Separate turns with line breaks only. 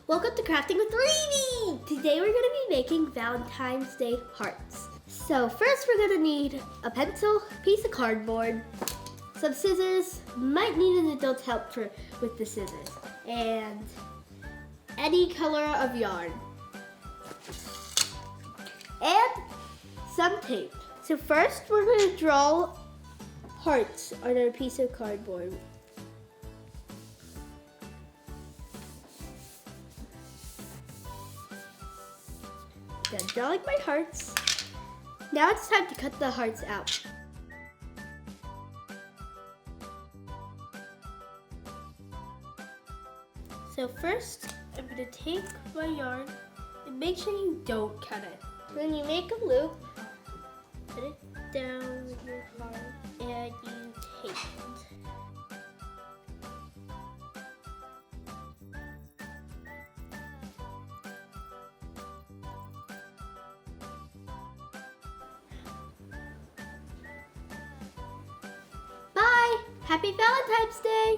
Welcome to Crafting with Reeve! Today we're going to be making Valentine's Day hearts. So first we're going to need a pencil, piece of cardboard, some scissors, might need an adult's help with the scissors, and any color of yarn. And some tape. So first we're going to draw hearts on our piece of cardboard. Done drawing my hearts. Now it's time to cut the hearts out. So first, I'm going to take my yarn and make sure you don't cut it. Then you make a loop, put it down with your heart, and you tape it. Bye! Happy Valentine's Day!